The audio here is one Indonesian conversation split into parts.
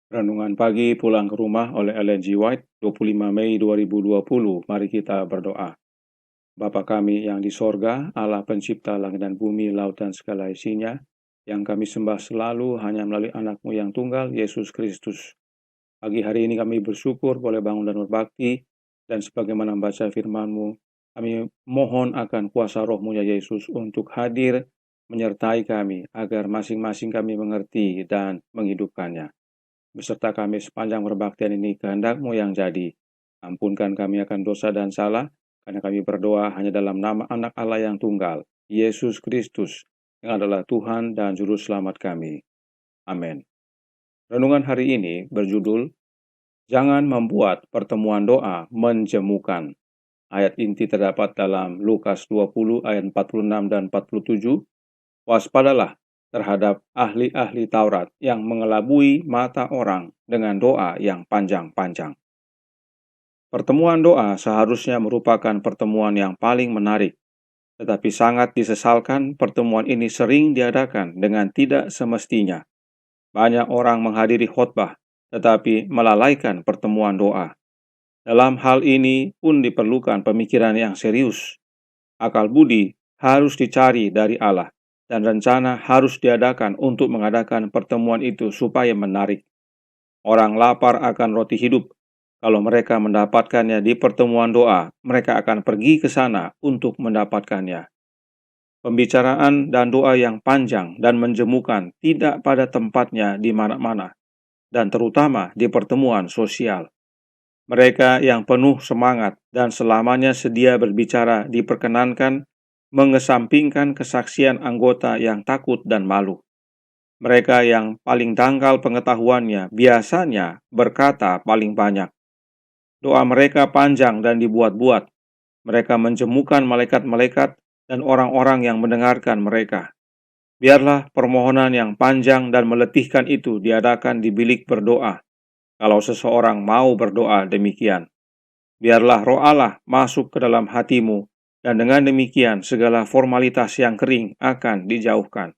Renungan pagi pulang ke rumah oleh Ellen G. White, 25 Mei 2020. Mari kita berdoa. Bapa kami yang di sorga, Allah pencipta langit dan bumi, laut dan segala isinya, yang kami sembah selalu hanya melalui anak-Mu yang tunggal, Yesus Kristus. Pagi hari ini kami bersyukur boleh bangun dan berbakti, dan sebagaimana membaca firman-Mu, kami mohon akan kuasa roh-Mu ya Yesus untuk hadir menyertai kami, agar masing-masing kami mengerti dan menghidupkannya. Beserta kami sepanjang perbaktian ini, kehendak-Mu yang jadi. Ampunkan kami akan dosa dan salah, karena kami berdoa hanya dalam nama anak Allah yang tunggal, Yesus Kristus, yang adalah Tuhan dan Juru Selamat kami. Amin. Renungan hari ini berjudul, Jangan membuat pertemuan doa menjemukan. Ayat inti terdapat dalam Lukas 20 ayat 46 dan 47. Waspadalah terhadap ahli-ahli Taurat yang mengelabui mata orang dengan doa yang panjang-panjang. Pertemuan doa seharusnya merupakan pertemuan yang paling menarik, tetapi sangat disesalkan pertemuan ini sering diadakan dengan tidak semestinya. Banyak orang menghadiri khotbah, tetapi melalaikan pertemuan doa. Dalam hal ini pun diperlukan pemikiran yang serius. Akal budi harus dicari dari Allah, dan rencana harus diadakan untuk mengadakan pertemuan itu supaya menarik. Orang lapar akan roti hidup. Kalau mereka mendapatkannya di pertemuan doa, mereka akan pergi ke sana untuk mendapatkannya. Pembicaraan dan doa yang panjang dan menjemukan tidak pada tempatnya di mana-mana, dan terutama di pertemuan sosial. Mereka yang penuh semangat dan selamanya sedia berbicara diperkenankan mengesampingkan kesaksian anggota yang takut dan malu. Mereka yang paling dangkal pengetahuannya biasanya berkata paling banyak. Doa mereka panjang dan dibuat-buat. Mereka menjemukan malaikat-malaikat dan orang-orang yang mendengarkan mereka. Biarlah permohonan yang panjang dan meletihkan itu diadakan di bilik berdoa. Kalau seseorang mau berdoa demikian, biarlah Roh Allah masuk ke dalam hatimu, dan dengan demikian segala formalitas yang kering akan dijauhkan.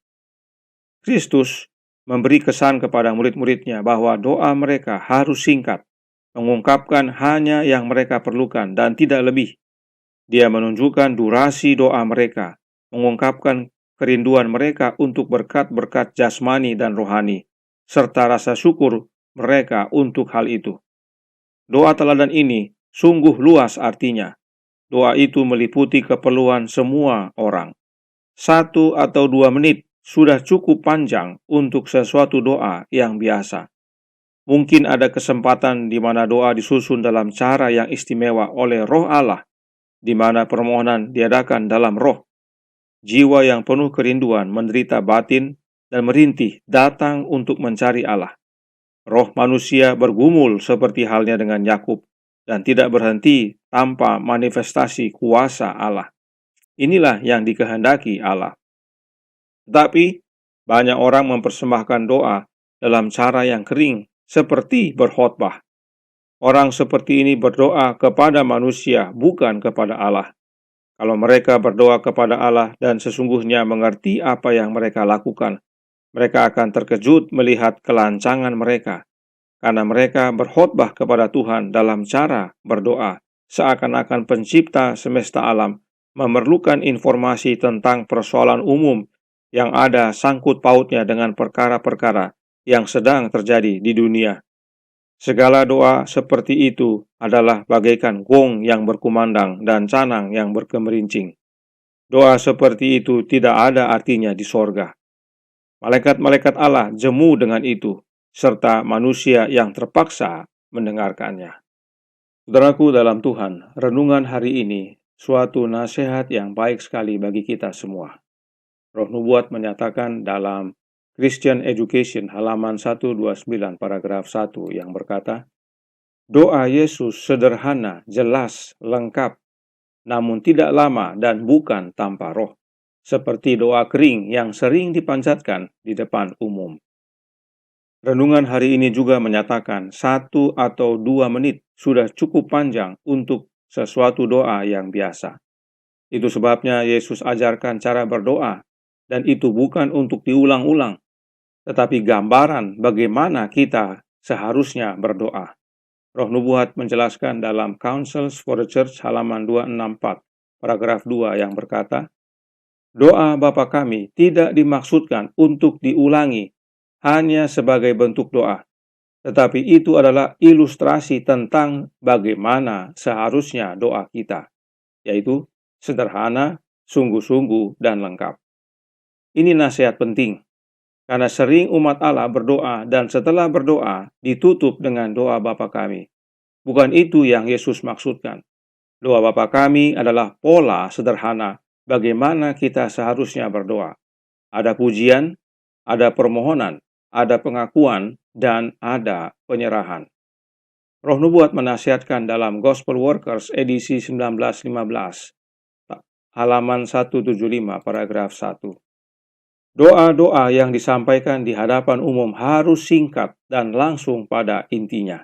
Kristus memberi kesan kepada murid-muridnya bahwa doa mereka harus singkat, mengungkapkan hanya yang mereka perlukan dan tidak lebih. Dia menunjukkan durasi doa mereka, mengungkapkan kerinduan mereka untuk berkat-berkat jasmani dan rohani, serta rasa syukur mereka untuk hal itu. Doa teladan ini sungguh luas artinya. Doa itu meliputi keperluan semua orang. 1 atau 2 menit sudah cukup panjang untuk sesuatu doa yang biasa. Mungkin ada kesempatan di mana doa disusun dalam cara yang istimewa oleh Roh Allah, di mana permohonan diadakan dalam roh. Jiwa yang penuh kerinduan menderita batin dan merintih datang untuk mencari Allah. Roh manusia bergumul seperti halnya dengan Yakub dan tidak berhenti tanpa manifestasi kuasa Allah. Inilah yang dikehendaki Allah. Tetapi banyak orang mempersembahkan doa dalam cara yang kering seperti berkhotbah. Orang seperti ini berdoa kepada manusia, bukan kepada Allah. Kalau mereka berdoa kepada Allah dan sesungguhnya mengerti apa yang mereka lakukan, mereka akan terkejut melihat kelancangan mereka, karena mereka berkhotbah kepada Tuhan dalam cara berdoa, seakan-akan pencipta semesta alam memerlukan informasi tentang persoalan umum yang ada sangkut pautnya dengan perkara-perkara yang sedang terjadi di dunia. Segala doa seperti itu adalah bagaikan gong yang berkumandang dan canang yang bergemerincing. Doa seperti itu tidak ada artinya di sorga. Malaikat-malaikat Allah jemu dengan itu, serta manusia yang terpaksa mendengarkannya. Saudaraku dalam Tuhan, renungan hari ini suatu nasihat yang baik sekali bagi kita semua. Roh Nubuat menyatakan dalam Christian Education halaman 129 paragraf 1 yang berkata, doa Yesus sederhana, jelas, lengkap, namun tidak lama dan bukan tanpa roh, seperti doa kering yang sering dipanjatkan di depan umum. Renungan hari ini juga menyatakan 1 atau 2 menit sudah cukup panjang untuk sesuatu doa yang biasa. Itu sebabnya Yesus ajarkan cara berdoa, dan itu bukan untuk diulang-ulang, tetapi gambaran bagaimana kita seharusnya berdoa. Roh Nubuat menjelaskan dalam Counsels for the Church halaman 264, paragraf 2 yang berkata, doa Bapa kami tidak dimaksudkan untuk diulangi hanya sebagai bentuk doa, tetapi itu adalah ilustrasi tentang bagaimana seharusnya doa kita, yaitu sederhana, sungguh-sungguh, dan lengkap. Ini nasihat penting, karena sering umat Allah berdoa dan setelah berdoa ditutup dengan doa Bapa kami. Bukan itu yang Yesus maksudkan. Doa Bapa kami adalah pola sederhana bagaimana kita seharusnya berdoa. Ada pujian, ada permohonan, ada pengakuan, dan ada penyerahan. Roh Nubuat menasihatkan dalam Gospel Workers edisi 1915, halaman 175, paragraf 1. Doa-doa yang disampaikan di hadapan umum harus singkat dan langsung pada intinya.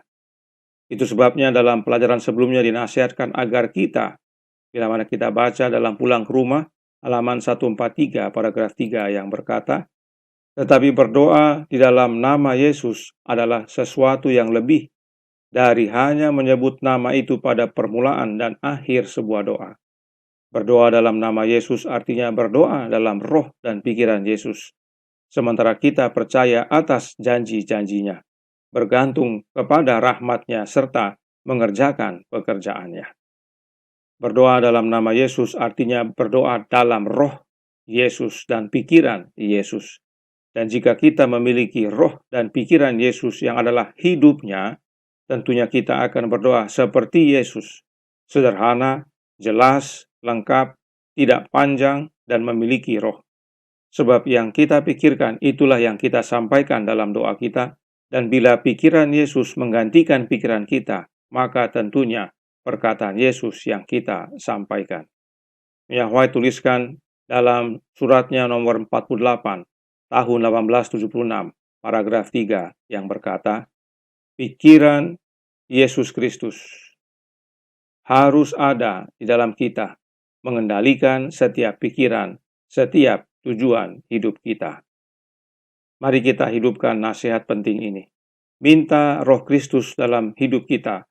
Itu sebabnya dalam pelajaran sebelumnya dinasihatkan agar kita, bila mana kita baca dalam Pulang ke Rumah, halaman 143, paragraf 3 yang berkata, tetapi berdoa di dalam nama Yesus adalah sesuatu yang lebih dari hanya menyebut nama itu pada permulaan dan akhir sebuah doa. Berdoa dalam nama Yesus artinya berdoa dalam roh dan pikiran Yesus. Sementara kita percaya atas janji-janjinya, bergantung kepada rahmat-Nya serta mengerjakan pekerjaannya. Berdoa dalam nama Yesus artinya berdoa dalam roh Yesus dan pikiran Yesus. Dan jika kita memiliki roh dan pikiran Yesus yang adalah hidupnya, tentunya kita akan berdoa seperti Yesus. Sederhana, jelas, lengkap, tidak panjang, dan memiliki roh. Sebab yang kita pikirkan itulah yang kita sampaikan dalam doa kita, dan bila pikiran Yesus menggantikan pikiran kita, maka tentunya perkataan Yesus yang kita sampaikan. Mia White tuliskan dalam suratnya nomor 48, tahun 1876, paragraf 3 yang berkata, pikiran Yesus Kristus harus ada di dalam kita, mengendalikan setiap pikiran, setiap tujuan hidup kita. Mari kita hidupkan nasihat penting ini. Minta Roh Kristus dalam hidup kita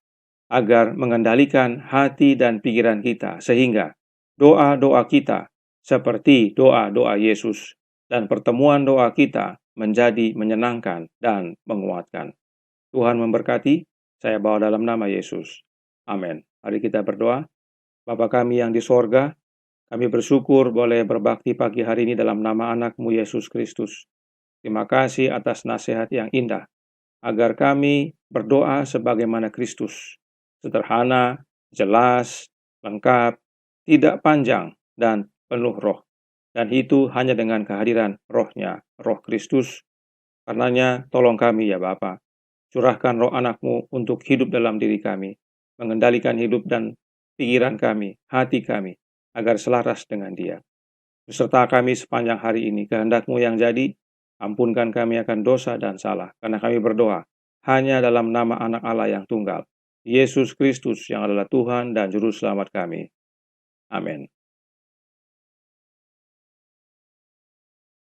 agar mengendalikan hati dan pikiran kita, sehingga doa-doa kita seperti doa-doa Yesus dan pertemuan doa kita menjadi menyenangkan dan menguatkan. Tuhan memberkati, saya bawa dalam nama Yesus. Amin. Mari kita berdoa. Bapa kami yang di sorga, kami bersyukur boleh berbakti pagi hari ini dalam nama anak-Mu Yesus Kristus. Terima kasih atas nasihat yang indah, agar kami berdoa sebagaimana Kristus. Sederhana, jelas, lengkap, tidak panjang, dan penuh roh. Dan itu hanya dengan kehadiran roh-Nya, roh Kristus. Karenanya tolong kami ya Bapa, curahkan roh anak-Mu untuk hidup dalam diri kami, mengendalikan hidup dan pikiran kami, hati kami, agar selaras dengan Dia. Beserta kami sepanjang hari ini, kehendak-Mu yang jadi, ampunkan kami akan dosa dan salah, karena kami berdoa hanya dalam nama anak Allah yang tunggal, Yesus Kristus yang adalah Tuhan dan Juru Selamat kami. Amin.